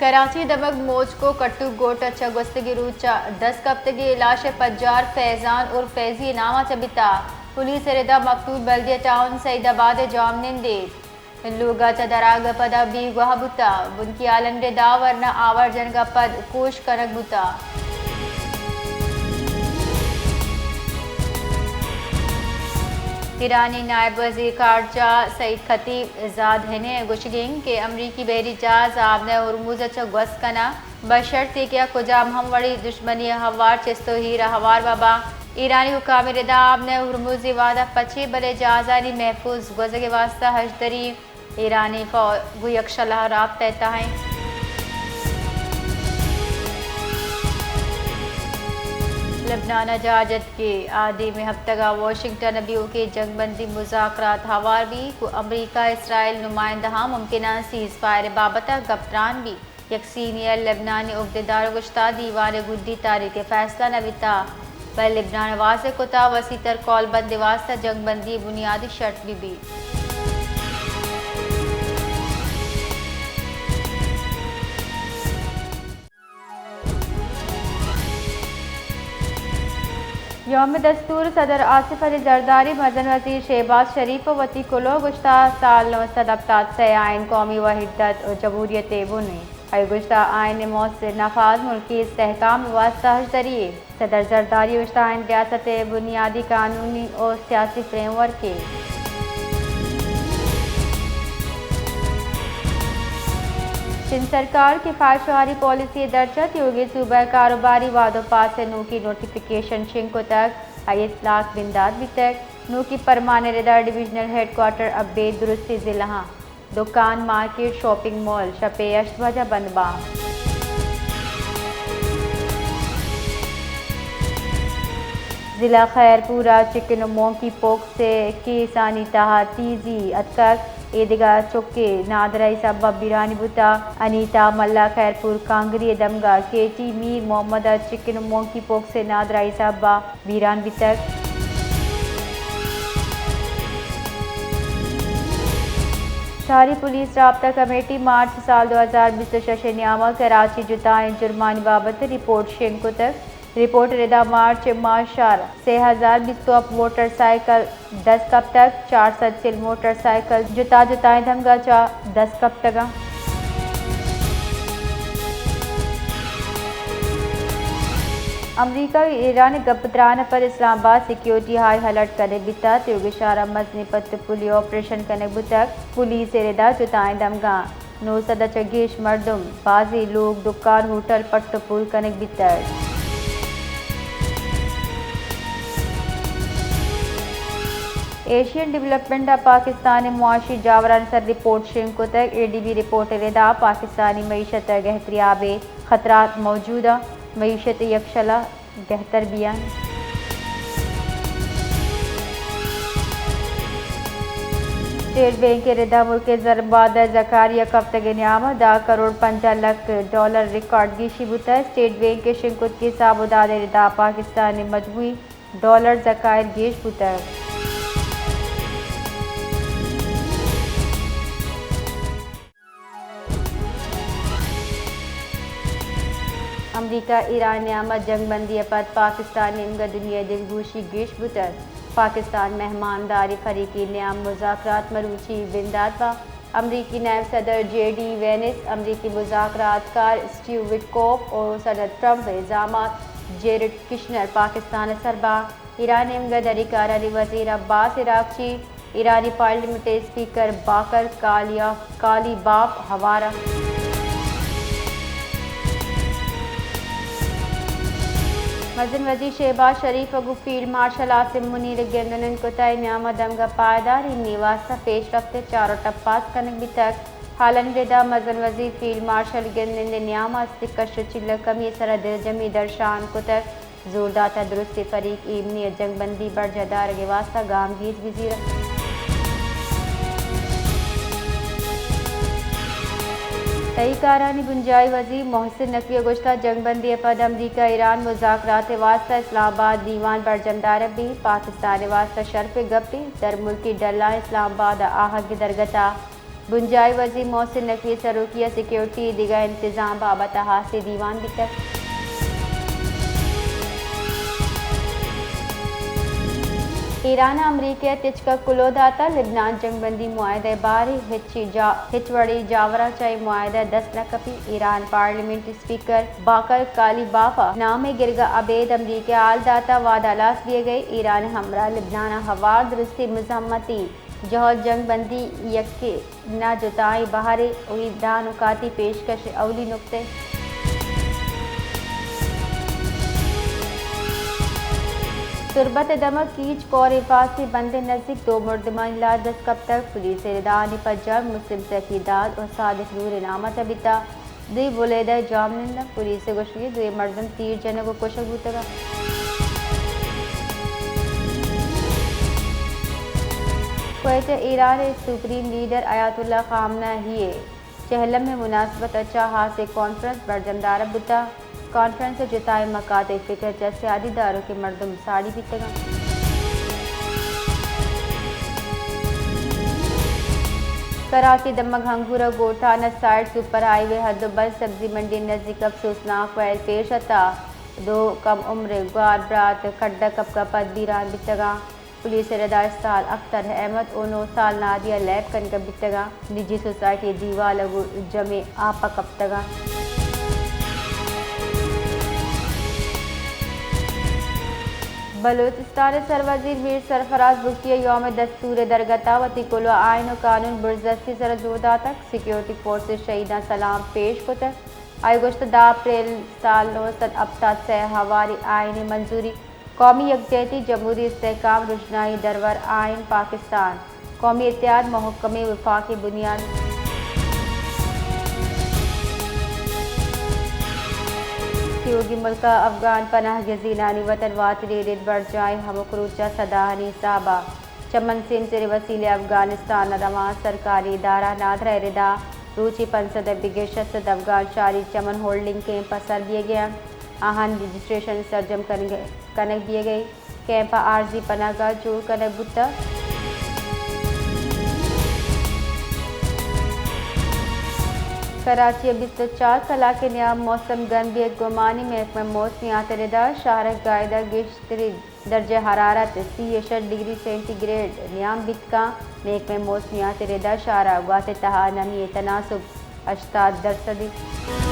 कराची दमक मोज को कट्टू गोट चगस्तगी रूचा 10 कप्तगी लाश पज्जार फैजान और फैजी नामा चबिता पुलिस रिदा मकतूल बल्दिया टाउन सईदाबाद जामनिंदे लूगा चदराग पदा बी गुहबुता बुनकी आलन रिदा वरना आवर जनगा पद कोश करक बुता ईरानी नायब वज़ीर ख़ारजा सईद खतीब ज़ादहने गुशगिंग के अमरीकी बहरी जहाज आबने हुर्मुज़ गस कना बशर्ते क्या कुजाम हम वड़ी दुश्मनी हवार चेस्तो ही हवार बाबा ईरानी हुकाम रिदा आबने हुर्मुज़ वादा पचे बले जहाजानी महफूज गुज़ के वास्ता हजदरी ईरानी फौज यकशला राब तहता हैं लबनान जहाजत के आदि में हफ्तगा वाशिंगटन अबियो के जंगबंदी मुज़ाकरात हवार भी को अमरीका इसराइल नुमाइंदा मुमकिन सीज़ फायर बाबत गप्तान भी एक सीनियर लबनानी उहदेदार गुश्ता दीवार गुद्दी तारीख फैसला नविता पर लबनान वासे कुता वसी तर कॉल बंद वास्ता जंगबंदी बुनियादी शर्त भी यौम दस्तूर सदर आसिफ अली जरदारी मदन वज़ीर शहबाज शरीफ वती कुलो गुश्ता साल 1977 से आइन कौमी वहीदत और जमहूरियत बुनी और गुश्ता आइन मौसर नफाज मुल्की इस्तेहकाम वास्ता हजदरिए सदर जरदारी गुश्ता आइन रियासत बुनियादी कानूनी और सियासी फ्रेमवर्क के सिंध सरकार की फायशुहारी पॉलिसी दर्जत योगी सूबा कारोबारी वादों पास नू की नोटिफिकेशन शिंको तक 22 लाख बिंदाद भी तक नू की परमाने रिदा डिविजनल हेडक्वार्टर अब्बेद दुरुस्ती जिला दुकान मार्केट शॉपिंग मॉल शपे अशवजा बंदबा जिला खैरपुरा चिकन मोंकी पोक से किसानी तहा तीजी अतक ईदगा चुके नादरा सबा बिरानी बुता अनीता मल्ला खैरपुर कांगरी दमगा केटी मीर मोहम्मद चिकन मोंकी पोक से नादरा सबा बीरान बितक शहरी पुलिस राब्ता कमेटी मार्च साल 2026 नियामा कराची जुताएं जुर्मानी बाबत रिपोर्ट शेंको तक रिपोर्ट रिदा मार्च माशार 6020 मोटरसाइकिल 10 कब तक 400 सिल मोटरसाइकिल जुताएं धमगा चा 10 कब तक अमरीका ईरान गपत्रान पर इस्लामाबाद सिक्योरिटी हाई अलर्ट करने बिता त्योगिशारा मजनी पत्त पुली ऑपरेशन करने बुतक पुलिस रिदा जुताएं धमगा 900 चगेश मर्दुम बाजी लोग दुकान होटल पट्ट पुल करने बितर एशियन डेवलपमेंट पाकिस्तानी मुआशी जावरान सर रिपोर्ट शिंको तक एडीबी रिपोर्ट रिदा पाकिस्तानी मीशत गहतरियाबे खतरात मौजूदा मीशत यकशला गहतर बियान स्टेट बैंक के रिदा मुल्क जरबाद जकारिया कफ्तग न्याम 10 करोड़ 5 लाख डॉलर रिकॉर्ड की शिबुता स्टेट बैंक के शिंकुत के साबुदाद रिदा पाकिस्तानी मजबूई डॉलर जकायर गेश बुता अमरीका ईरान नियामत जंगबंदी पद पाकिस्तान निमगा दुनिया दिलगोशी गेश बुतर पाकिस्तान मेहमानदारी फरीकी नियाम मुज़ाकरात मरूची बिंदातवा अमरीकी नायब सदर जेडी वेनिस अमरीकी मुज़ाकरातकार स्टीव विटकॉफ और सदर ट्रंप इल्ज़ामात जेरेड किशनर पाकिस्तान सरबा ईरान निमगा दरिकारनी वज़ीर अब्बास इराक़ची ईरानी पार्लियामेंट स्पीकर बाकर काली बाप हवारा मजन वज़ीर शहबाज शरीफ अगु फील्ड मार्शल आसिम मुनीर गेंदन कोताई न्यामा दमगा पायदार निवासा पेश रफ्ते चारों टप्पास कनक भी तक हालन रिदा मजन वज़ीर फील्ड मार्शल गेंदन न्यामा अस्तिकश चिल्ल कमी सरद जमी दर्शान को तक जोरदाता दुरुस्ती फरीक इमनी जंगबंदी बड़ जदार के वास्ता गामगीज वजीर तईकारानी गुंजाई वज़ीर मोहसिन नकवी गुश्ता जंगबंदी पद अमरीका ईरान मुज़ाकरात वास्ता इस्लामाबाद दीवान पर जमदार भी पाकिस्तान वास्ता शर्फ गप्पी दर मुल्की डल्ला इस्लामाबाद आहद दरगता बुंजाई वज़ीर मोहसिन नकवी सरूकिया सिक्योरिटी दिगा इंतजाम बाबत हासे दीवान बितक। ईरान अमरीका तिचका कुलोदाता लिबनान जंगबंदी मुआहदे बारी हिचवड़ी जावरा चाई मुआहदा दस न कपी। ईरान पार्लियामेंट स्पीकर बाकर कालीबाफा नामे गिरगा अबेद अमरीका आल दाता वादालास दिए गए। ईरान हमरा लिबनान हवार दुरुस्ती मजम्मती जहल जंगबंदी यक्के न जुताई बहारे उदा नुकाती पेशकश अवली नुक्ते। तुरबत दमक कीच कौर हिफाजती बंदे नज़दीक दो मुर्दमान इलाज 10 कब तक। पुलिस रिदानी पज्जा मुस्लिम सकीदाद और सादिक नूर इनामत अबिता दुई बुलेदा जामनिंदा। पुलिस गुशगी दुई मर्दम 3 जनों को कुशक बुतगा। Kuwait Iran supreme leader Ayatollah Khamenei चहलम में मुनासबत अच्छा हासे कॉन्फ्रेंस बरजमदार बुता। कॉन्फ्रेंस जुताए मकाते फिक्र जैसे आदिदारों के मर्दम साड़ी बीतगा। कराची दमक हंगूरा गोठाना साइड सुपर हाईवे हदोबल सब्जी मंडी नजदीक अफसोसनाक वायल पेश आता। 2 कम उम्र ग्वार ब्रात खड्डा कपका पद बीरान बितगा। पुलिस रदार साल अख्तर अहमद और 9 साल नादिया लैब कनका बितगा। निजी सोसाइटी दीवा लगू जमे आपा कपतगा। बलूचिस्तान सरवजीर मीर सरफराज भुट्टिया यौम दस्तूर दरगता वती कुल आइन और कानून बुरजस्ती सर जोदा तक सिक्योरिटी फोर्सेस शहीदा सलाम पेश कुतर। आयुगुश्तदा अप्रैल साल 977 से हवारी आइन मंजूरी कौमी यकजहती जमहूरी इस्तेहकाम रुशनाई दरवर आइन पाकिस्तान कौमी इत्तेहाद महकमे वफाकी बुनियाद। योगी मुल्क अफगान पनाह गजीनानी वतन वातरी रिद बढ़ जाए हमकरूचा सदाहनी साहबा चमन सिंह से वसीले अफगानिस्तान रवा सरकारी इदारा नादरा रिदा रूची पंसद बिगेशत अफगान शारी चमन होल्डिंग कैंप असर दिए गया। आहन रजिस्ट्रेशन सरजम कनक दिए गई। कैंप आर्जी पनागा जोड़ कनक बुता। कराची 24 कला के नियाम मौसम गंदी गुमानी महकमा मौसमियात रिदा शाहरक गायदा गिश्तरी दर्ज हरारत 60 डिग्री सेंटीग्रेड नियाम बितका। महकमा मौसमियात रिदा शाहरा वात तहा नमी तनासुब 88%।